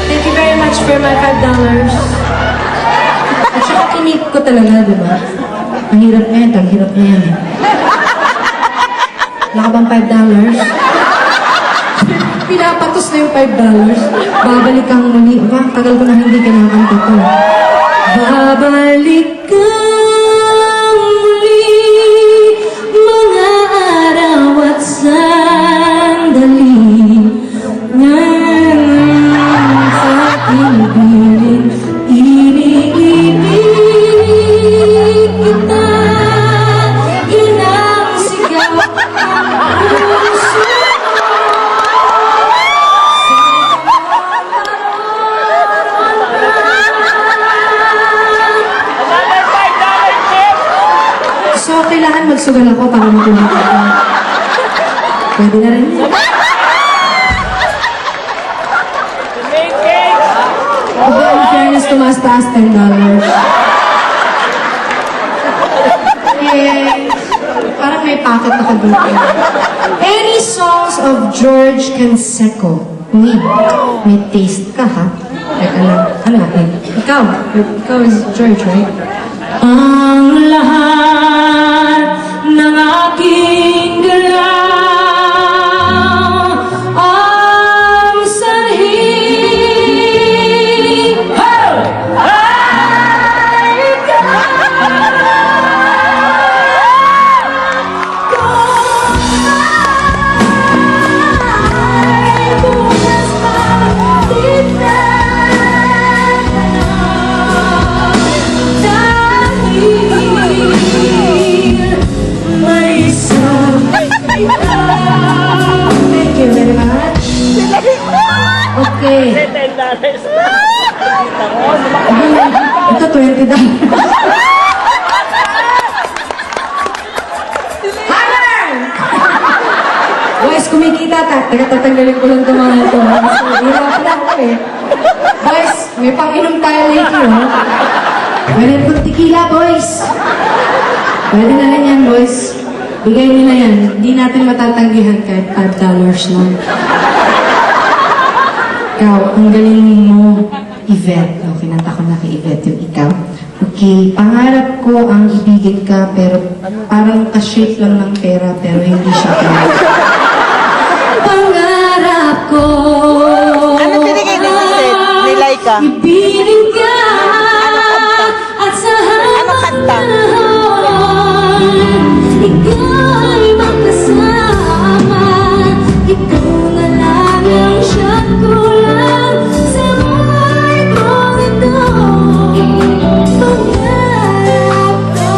Thank you very much for my $5. At saka kinip ko talaga, di ba? Ang hirap niya yan, ang hirap niya yan. Wala ka bang $5? Pinapatos na yung $5. Babalik kang muli. Ang tagal ko na hindi kinakanta to. Babalik kang muli, mga araw at sandali. Ngayon sa ibiling, iniibig kita. Yun ang sigaw ng puso. So, kailangan magsugal ako para makuha ko. Pwede na rin. Okay, in fairness, tumaas-taas $10. Eh, parang may packet ako dito. Any songs of George Canseco? Uy, may taste ka, ha? Teka lang. Ano natin? Ikaw is George, right? Ang lahat ng aking galaw ang sanhi ay ikaw. Ay bukas pa di na thank you very much. Okay. Ito $20. Hammer! Boys, kumikita ta. Tagatanggalin ko lang ito mga ito. Hirapan ako eh. Boys, may pang-inom tayo later, ha? Meron pong tequila, boys. Pwede na rin yan, boys. Bigay nila yan. Hindi natin matatanggihan kahit $5 lang. Ikaw, ang galing mo, Yvette. O, kinanta ko na kay Yvette yung ikaw. Okay, pangarap ko ang ibigin ka, pero parang ka-shape lang ng pera, pero hindi siya pera. Pangarap ko Ano pinigay ni Sid? Ni Laika? ibigin ka at sa Ano kanta? ika'y magkasama. Ikaw na lang ang siyang kulang sa buhay kong ito. Pangarap ko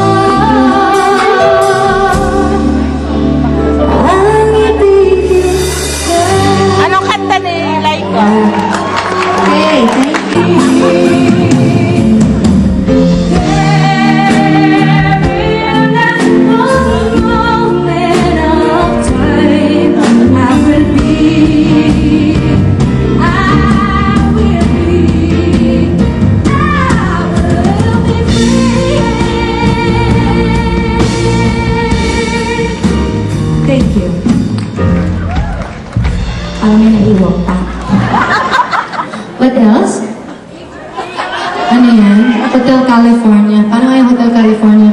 ang ibigin ka. Anong kanta ni Laika? Okay, thank you. Thank you. Alam mo, naiiwan pa. What else? Ano yan? Hotel California. Paano nga yung Hotel California?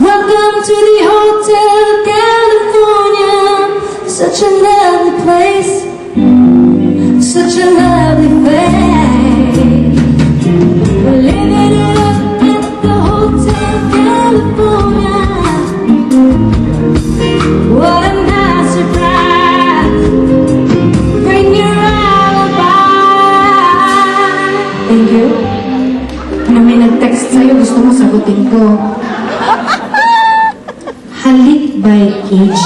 Welcome to the Hotel California. Such a lovely place. Such a lovely place. We're living it up at the Hotel California. What a nice surprise. Bring your alibi. Thank you. Ano may nag-text sa'yo, gusto mo sagutin ko. Halik by KG.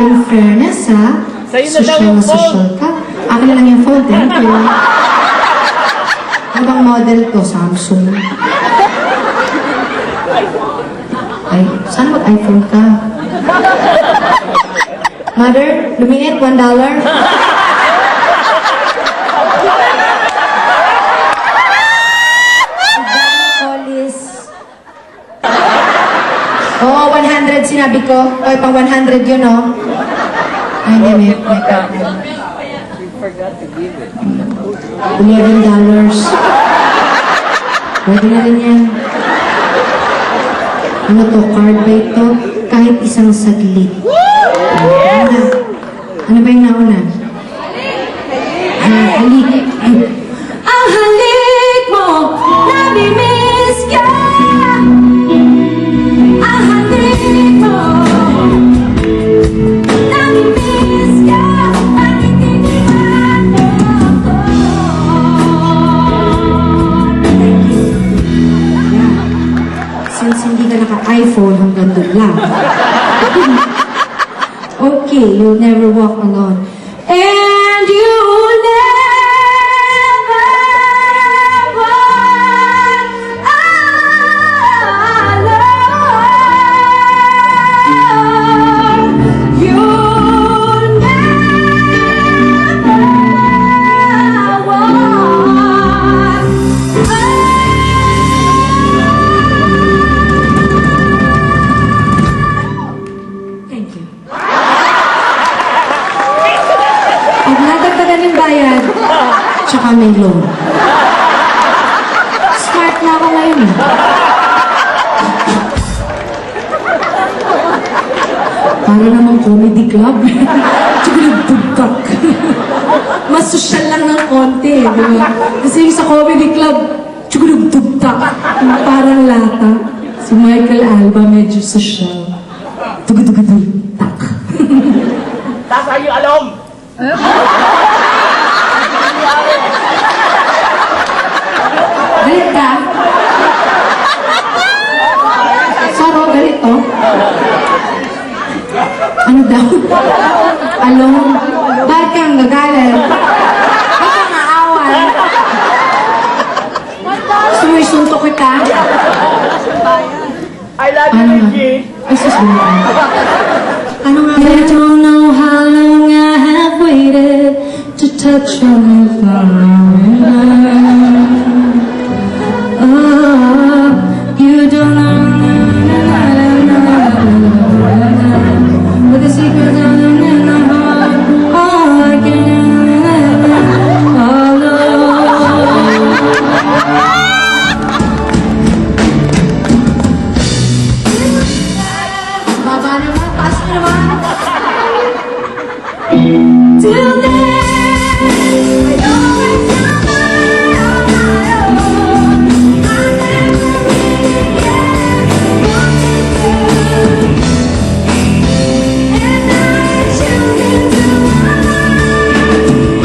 In fairness, ha? Sa'yo na daw Social yung na phone. social ka. Akin na lang yung phone, thank you. Ano bang model to? Samsung. Ay, saan mag-iPhone ka? Mother, lumiit, $1. Oh, 100 sinabi ko? O, pang 100 yun, oh. Ay, hindi, may card. $11. Pwede na rin yan. Ano to? Card ba ito? Kahit isang saglit. Ano ba yung nauna? Halik. Ang halik mo, nabimiss ka. Ang halik mo, nabimiss ka. Bakit iniwan mo ako? Since hindi ka naka-iPhone, hanggang doon lang. Okay, you'll never walk alone. And you'll never walk alone. You'll never walk alone. Thank you. Pag nadagdagan yung bayad, tsaka may loan. Smart na ako ngayon eh. Para namang comedy club. Tsaka nagtugkak. Mas social lang ng konti, di ba? Kasi yung sa comedy club, tsaka nagtugkak. Parang lata. Si Michael Alba medyo social. Tugtugtugtak. Taas ay yung alom! Galit ka? Saro, galit to? Ano daw? Along? Bakit kang gagalit? Bakit kang aawan? Gusto mo isuntok kita? I love you, Ano nga? Reggie! Ay, sus, ano nga? I don't know how long I have waited to touch your lips. Oh, you don't know. But the secret in the heart, all I can Baba naman, taas mo naman. Till then, I always am on my own. I never really get what to do. And I tune into my life. I get to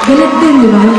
Galit din, di ba? Yung